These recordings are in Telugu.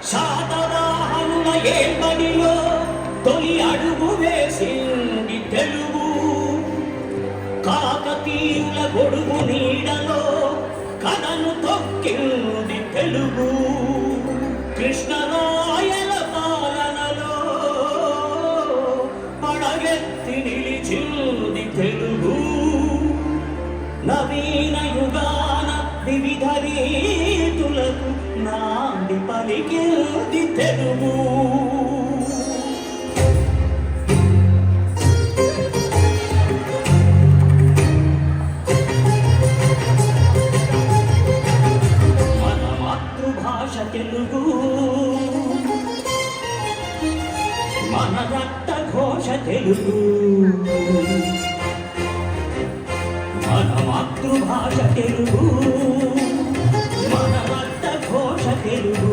శాతవాహనుల ఏల్బడిలో తొలి అడుగు వేసింది తెలుగు. కాకతీయుల గొడుగు నీడలో కథను తొక్కింది తెలుగు. కృష్ణరాయల పాలనలో పడగెత్తి నిలిచింది తెలుగు. నవీన యుగాన వివిధ రీతులకు నాంది పలికింది తెలుగు. మన మాతృభాష తెలుగు, మన రక్త ఘోష తెలుగు. మన మాతృభాష తెలుగు, మన రక్త ఘోష తెలుగు.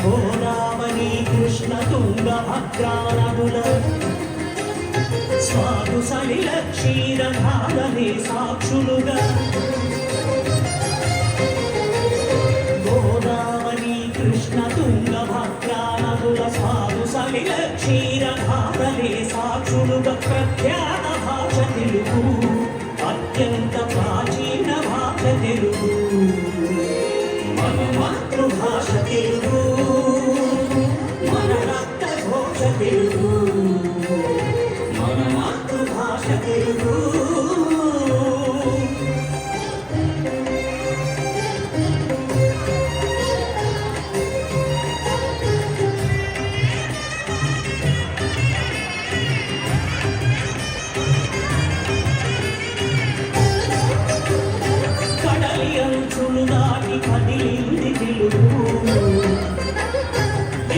గోదావరి కృష్ణ తుంగ భద్రా నదుల స్వాదు సలిల క్షీరధారలే సాక్షులుగా. గోదావరి కృష్ణ తుంగ భద్రా నదుల స్వాదు సలిల క్షీరధారలే సాక్షులుగా. ప్రఖ్యాత భాష తెలుగు, అత్యంత ప్రాచీన భాష తెలుగు. మన మాతృభాష తెలుగు, మన రక్త ఘోష తెలుగు. మన మాతృభాష తెలుగు. అంచులు దాటి కదిలింది తెలుగు.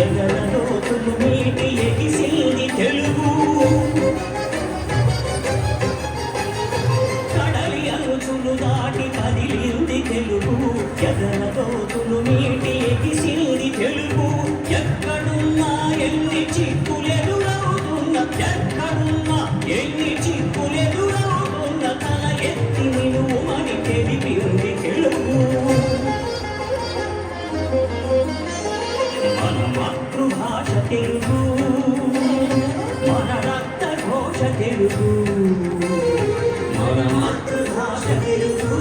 ఎగల లోతులు మీటి ఎగిసింది తెలుగు. కడలి అంచులు దాటి కదిలింది తెలుగు. ఎగల లోతులు మీటి ఎగిసింది తెలుగు. ఎక్కడున్నా ఎన్ని చిక్కులెదురవుతున్నా, ఎక్కడున్నా ఎన్ని చిక్కులెదురవుతున్నా తల ఎత్తి నిలువమని తెలిపింది తెలుగు. మన మాతృభాష తెలుగు, మన రక్త ఘోష తెలుగు. మన మాతృభాష తెలుగు.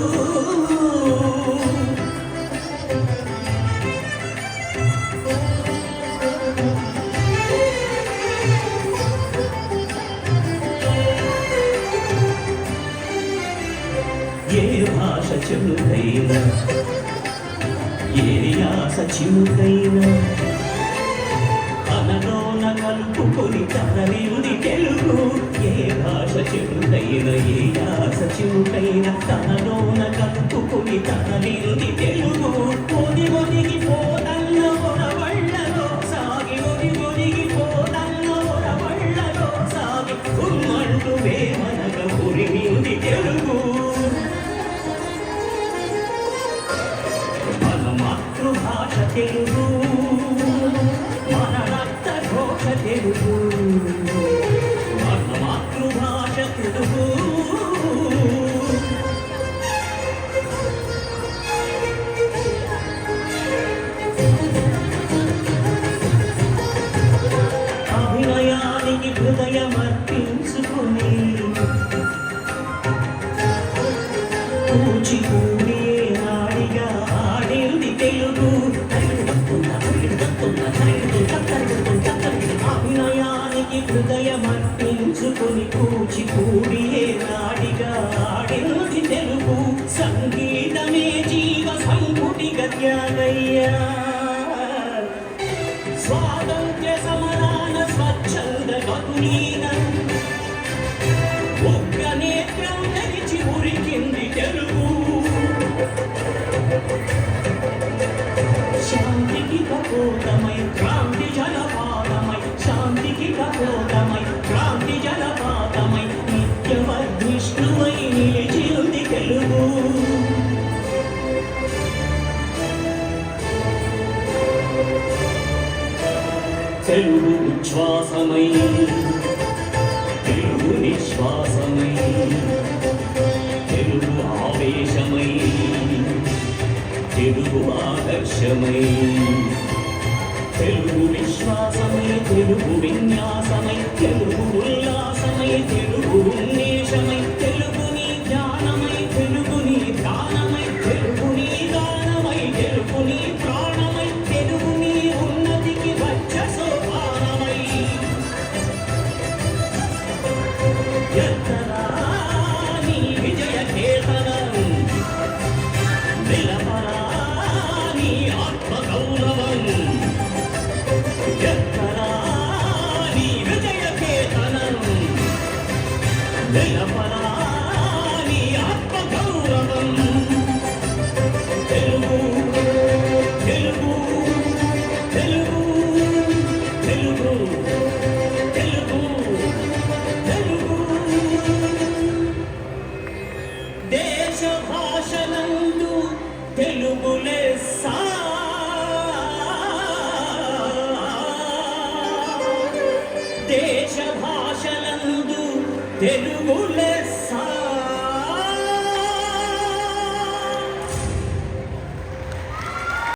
ఏ భాష చెడుకైనా, ఏ యాస చిముకైనా తనలోన కలుపుకొని తననింది తెలుగు. ఏ భాష చెడుకైనా, ఏ యాస చిముకైనా తనలోన కలుపుకొని తననింది తెలుగు. ఒది ఒదిగి పోదన్న ఒరవళ్ళలో సాగి, ఒది ఒదిగి పోదన్న ఒరవళ్ళలో సాగి ఉమ్మంటూ వేమనగ ఉరిమింది తెలుగు. మాతృభాష తెలుగు, మన రక్త ఘోష తెలుగు. మన మాతృభాష తెలుగు. అభినయానికి హృదయమర్పించుకుని కూచిపూడి నాడిగా ఆడింది తెలుగు. అభినయానికి హృదయమర్పించుకుని కూచిపూడి నాడిగా ఆడింది తెలుగు. సంగీతమే జీవ సంపుటి గద్యాలయ్యా. స్వాతంత్ర్య సమరాన స్వచ్ఛంద గతులీన ఉగ్ర నేత్రం తెరిచి ఉరికింది తెలుగు. శాంతికి కపోతమై క్రాంతి జలపాతమై, శాంతికి కపోతమై క్రాంతి జలపాతమై నిత్యవర్ధిష్ణువై నిలిచింది తెలుగు. తెలుగు ఉచ్ఛ్వాసమై, తెలుగు నిశ్వాసమై, తెలుగు ఆవేశమై తెలుగు ఆదర్శమై తెలుగు విశ్వాసమై తెలుగు విన్యాసమై తెలుగు ఉల్లాసమై తెలుగు ఉన్మేషమై తెలుగుని జ్ఞానమై తెలుగుని ధ్యానమై తెలుగుని గానమై తెలుగుని ప్రాణమై తెలుగుని ఉన్నతికి వచ్చ సోపానమై ఎత్తరా నీ విజయ కేతనం నిలపరా నీ ఆత్మ గౌరవం ఎత్తరా నీ విజయ కేతనం నిలపరా నీ ఆత్మ గౌరవం తెలుగు తెలుగు తెలుగు తెలుగు తెలుగు తెలుగు దేశ భాషలందు తెలుగు లెస్స దేశ భాషలందు తెలుగు లెస్స